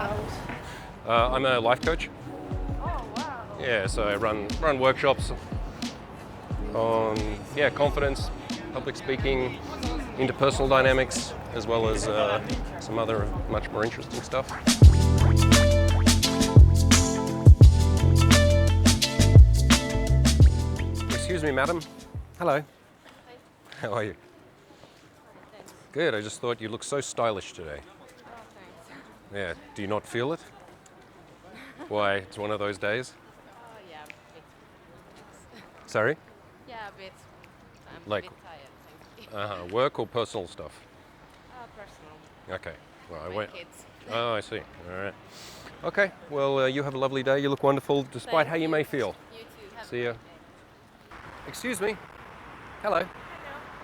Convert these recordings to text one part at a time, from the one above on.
about? I'm a life coach. Oh, wow. Yeah, so I run workshops on confidence, public speaking, interpersonal dynamics, as well as some other much more interesting stuff. Excuse me, madam. Hello. How are you? Thanks. Good. I just thought you looked so stylish today. Oh, thanks. Yeah. Do you not feel it? Why? It's one of those days. Oh, yeah, a bit. Sorry. Yeah, a bit. I'm Like- a bit tired, thank you. Work or personal stuff? Personal. Okay. Well, I My went. kids. Oh, I see. All right. Okay. Well, you have a lovely day. You look wonderful, despite Thank how you you. may feel. You too. Have See a ya. great day. Excuse me. Hello. Hello,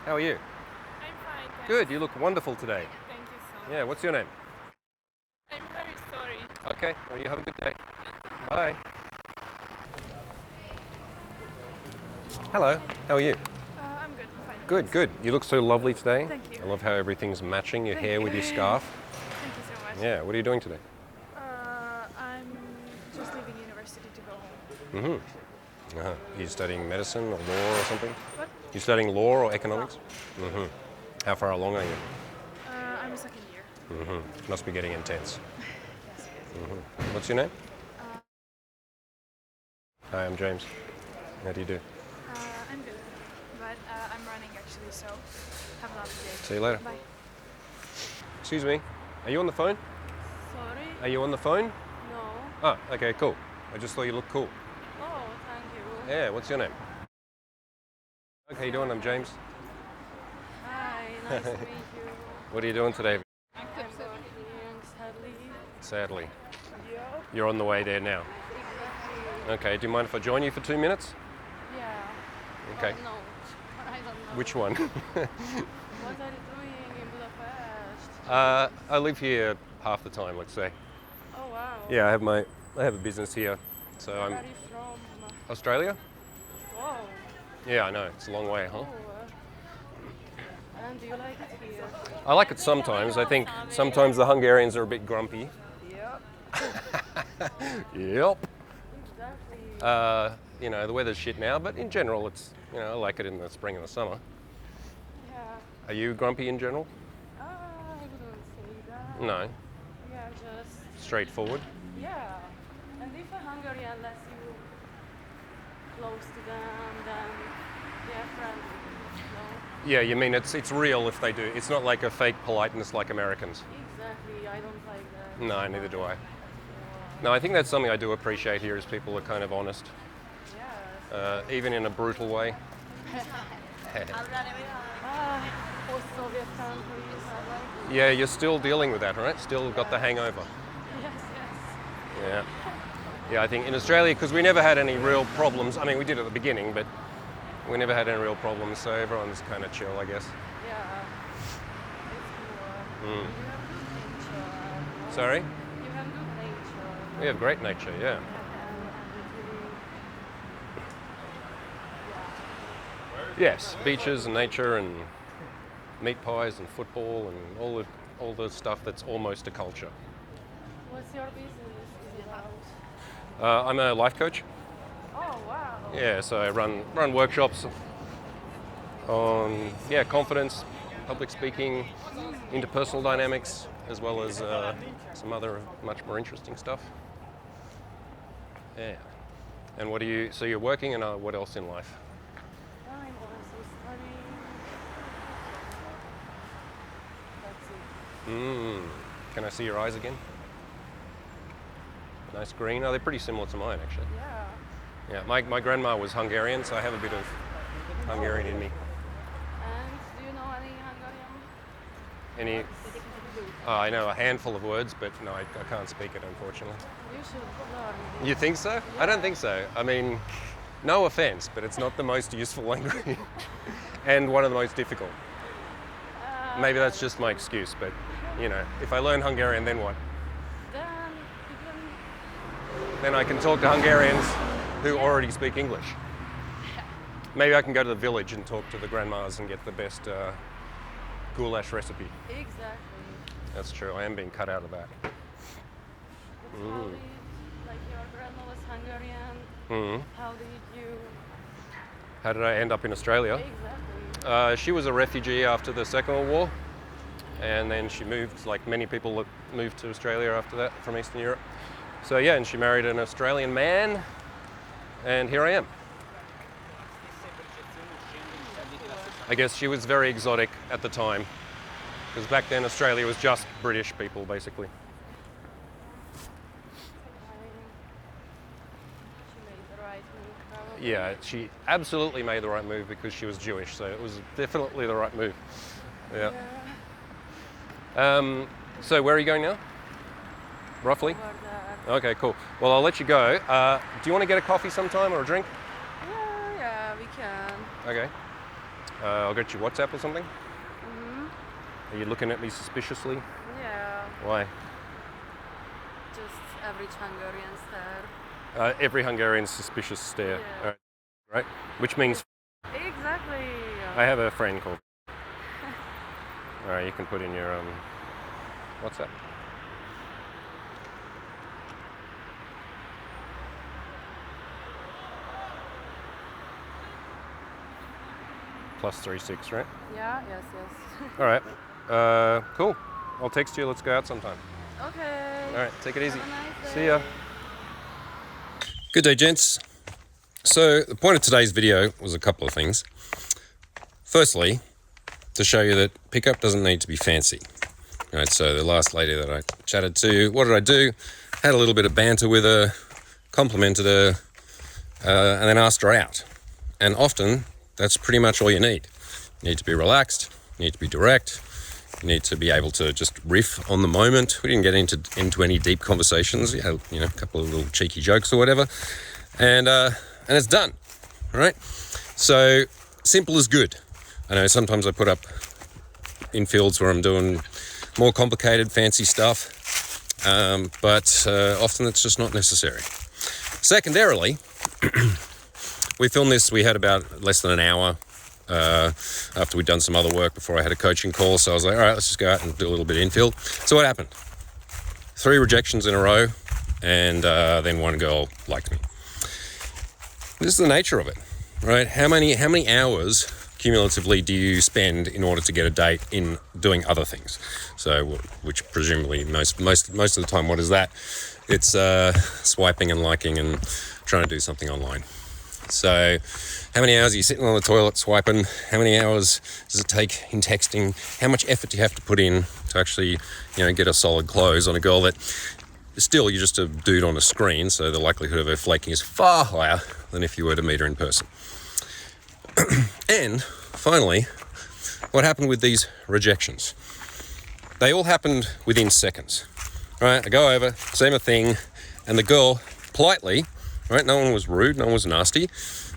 How are you? I'm fine. Thanks. Good. You look wonderful today. Thank you so much. Yeah. What's your name? I'm very sorry. Okay. Well, you have a good day. Bye. Hello. How are you? I'm good. I'm fine. Good. Good. You look so lovely today. Thank you. I love how everything's matching. Your Thank hair you. with your scarf. Thank you so much. Yeah. What are you doing today? I'm just leaving university to go home. Are you studying medicine or law or something? What? You studying law or economics? How far along are you? I'm a second year. Must be getting intense. Yes, it is. What's your name? Hi, I'm James. How do you do? I'm good, but I'm running actually, so have a lovely day. See you later. Bye. Excuse me. Are you on the phone? Sorry? Are you on the phone? No. Oh, okay, cool. I just thought you looked cool. Oh, thank you. Yeah, what's your name? Okay, how you doing? I'm James. Hi, nice to meet you. What are you doing today? I'm working, sadly. Sadly. Yep. You're on the way there now. Exactly. Okay, do you mind if I join you for 2 minutes? Yeah. Okay. No, I don't know. Which one? What are you doing in Budapest? I live here half the time, let's say. Oh wow. Yeah, I have a business here. So Where I'm are you from? Australia? Whoa. Yeah, I know. It's a long way, huh? Oh, and do you like it here? I like it sometimes. I think sometimes the Hungarians are a bit grumpy. Yep. Yep. Exactly. You know, the weather's shit now, but in general, it's, you know, I like it in the spring and the summer. Yeah. Are you grumpy in general? I wouldn't say that. No. Yeah, just. Straightforward. Yeah. And if a Hungarian lets you close to them, then they're friendly. No? Yeah, you mean it's real if they do. It's not like a fake politeness like Americans. Exactly. I don't like that. No, neither do I. No, I think that's something I do appreciate here is people are kind of honest, Yes. even in a brutal way. Post-Soviet countries are like. Yeah, you're still dealing with that, right? Still got the hangover. Yes, yes. Yeah. Yeah, I think in Australia, because we never had any real problems. I mean, we did at the beginning, but we never had any real problems, so everyone's kind of chill, I guess. Yeah. It's more. You have good nature. Sorry? You have good nature. We have great nature, yeah. Yes, beaches and nature and meat pies and football and all the stuff that's almost a culture. What's your business is about? I'm a life coach. Oh, wow. Yeah, so I run workshops on confidence, public speaking, interpersonal dynamics, as well as some other much more interesting stuff. Yeah. And what do you? So you're working, and what else in life? I'm also studying. That's it. Can I see your eyes again? Nice green. Oh, they're pretty similar to mine, actually. Yeah. Yeah, my grandma was Hungarian, so I have a bit of Hungarian in me. And do you know any Hungarian? Any? I know a handful of words, but no, I can't speak it, unfortunately. You should learn. You think so? I don't think so. I mean, no offense, but it's not the most useful language and one of the most difficult. Maybe that's just my excuse, but you know, if I learn Hungarian, then what? Then you can. Then I can talk to Hungarians who already speak English. Maybe I can go to the village and talk to the grandmas and get the best goulash recipe. Exactly. That's true. I am being cut out of that. how did, like, your grandma was Hungarian. Mm. How did you? How did I end up in Australia? Exactly. She was a refugee after the Second World War, and then she moved, like many people that moved to Australia after that from Eastern Europe. So yeah, and she married an Australian man, and here I am. I guess she was very exotic at the time, because back then Australia was just British people, basically. She made the right move, probably. Yeah, she absolutely made the right move because she was Jewish, so it was definitely the right move. Yeah. So where are you going now? Roughly? Over there. Okay, cool. Well, I'll let you go. Do you want to get a coffee sometime or a drink? Yeah, we can. Okay. I'll get you WhatsApp or something. Mm-hmm. Are you looking at me suspiciously? Yeah, Why? just average Hungarian style. Every Hungarian's suspicious stare. Yeah. All right. Right? Which means Exactly. I have a friend called. All right, you can put in your WhatsApp. +36, right? Yeah, yes. All right. Cool. I'll text you. Let's go out sometime. Okay. All right. Take it easy. Have a nice See day. ya. Good day, gents. So the point of today's video was a couple of things. Firstly, to show you that pickup doesn't need to be fancy. All right. So the last lady that I chatted to, what did I do? Had a little bit of banter with her, complimented her, and then asked her out. And often, that's pretty much all you need. You need to be relaxed, you need to be direct, you need to be able to just riff on the moment. We didn't get into any deep conversations. We had, a couple of little cheeky jokes or whatever. And it's done, all right? So simple is good. I know sometimes I put up in fields where I'm doing more complicated, fancy stuff, but often it's just not necessary. Secondarily, we filmed this, we had about less than an hour after we'd done some other work before I had a coaching call. So I was like, all right, let's just go out and do a little bit of infield. So what happened? 3 rejections in a row, and then one girl liked me. This is the nature of it, right? How many hours cumulatively do you spend in order to get a date in doing other things? So, which presumably most of the time, what is that? It's swiping and liking and trying to do something online. So how many hours are you sitting on the toilet swiping? How many hours does it take in texting? How much effort do you have to put in to actually, get a solid close on a girl that still you're just a dude on a screen, so the likelihood of her flaking is far higher than if you were to meet her in person. And finally, what happened with these rejections? They all happened within seconds, right? I go over, say my thing, and the girl politely, right? No one was rude, no one was nasty.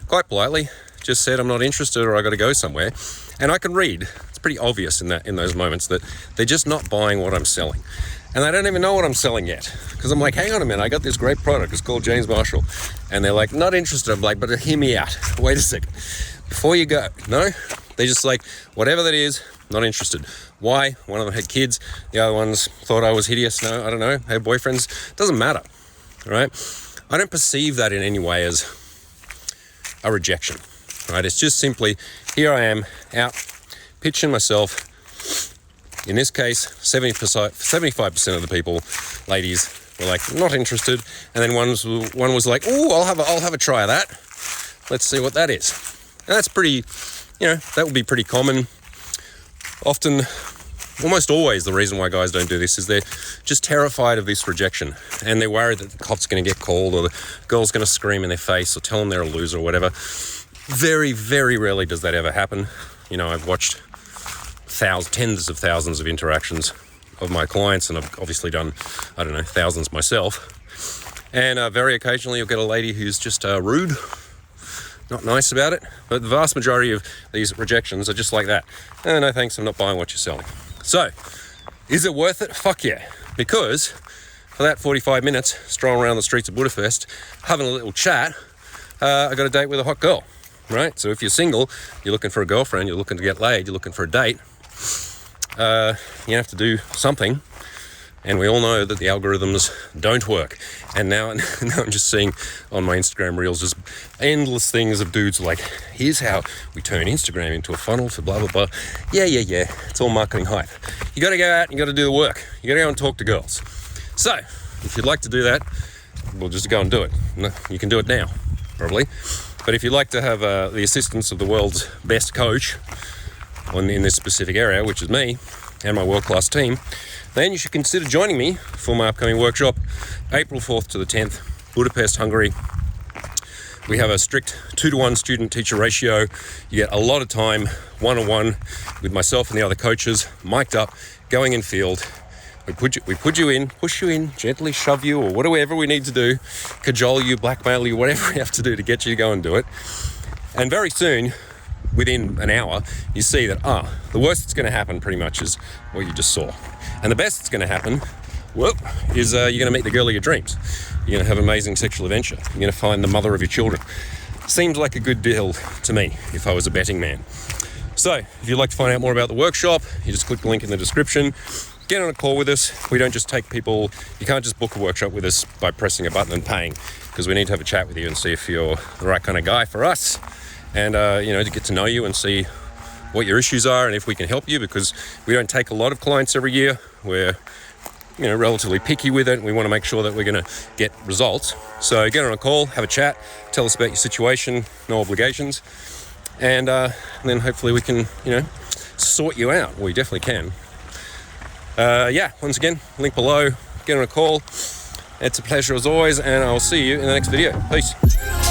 Quite politely, just said I'm not interested or I got to go somewhere. And I can read. It's pretty obvious in those moments that they're just not buying what I'm selling, and they don't even know what I'm selling yet. Because I'm like, hang on a minute, I got this great product. It's called James Marshall, and they're like, not interested. I'm like, but hear me out. Wait a second. Before you go, no, they just like whatever that is. Not interested. Why? One of them had kids. The other ones thought I was hideous. No, I don't know. Had boyfriends. Doesn't matter. All right. I don't perceive that in any way as a rejection, right? It's just simply, here I am out pitching myself. In this case, 75% of the people, ladies, were like, not interested. And then one was like, oh, I'll have a try of that. Let's see what that is. And that's pretty, that would be pretty common. Often, almost always, the reason why guys don't do this is they're just terrified of this rejection, and they're worried that the cop's going to get called or the girl's going to scream in their face or tell them they're a loser or whatever. Very, very rarely does that ever happen. I've watched tens of thousands of interactions of my clients, and I've obviously done, thousands myself. And very occasionally you'll get a lady who's just rude, not nice about it, but the vast majority of these rejections are just like that. No thanks, I'm not buying what you're selling. So, is it worth it? Fuck yeah. Because for that 45 minutes, strolling around the streets of Budapest, having a little chat, I got a date with a hot girl, right? So if you're single, you're looking for a girlfriend, you're looking to get laid, you're looking for a date, you have to do something And we all know that the algorithms don't work. And now I'm just seeing on my Instagram reels just endless things of dudes like, here's how we turn Instagram into a funnel for blah, blah, blah. Yeah. It's all marketing hype. You got to go out and you got to do the work. You got to go and talk to girls. So if you'd like to do that, well, just go and do it. No, you can do it now, probably. But if you'd like to have the assistance of the world's best coach in this specific area, which is me and my world-class team, then you should consider joining me for my upcoming workshop, April 4th to the 10th, Budapest, Hungary. We have a strict 2-to-1 student-teacher ratio. You get a lot of time, one-on-one, with myself and the other coaches, mic'd up, going in field. We put you in, push you in, gently shove you, or whatever we need to do, cajole you, blackmail you, whatever we have to do to get you to go and do it. And very soon, within an hour, you see that, the worst that's going to happen pretty much is what you just saw. And the best that's going to happen, is you're going to meet the girl of your dreams. You're going to have an amazing sexual adventure. You're going to find the mother of your children. Seems like a good deal to me if I was a betting man. So if you'd like to find out more about the workshop, you just click the link in the description. Get on a call with us. We don't just take people, you can't just book a workshop with us by pressing a button and paying, because we need to have a chat with you and see if you're the right kind of guy for us. And, to get to know you and see what your issues are and if we can help you, because we don't take a lot of clients every year. We're, relatively picky with it. We want to make sure that we're going to get results. So get on a call, have a chat, tell us about your situation, no obligations. And then hopefully we can, sort you out. We definitely can. Once again, link below, get on a call. It's a pleasure as always, and I'll see you in the next video. Peace.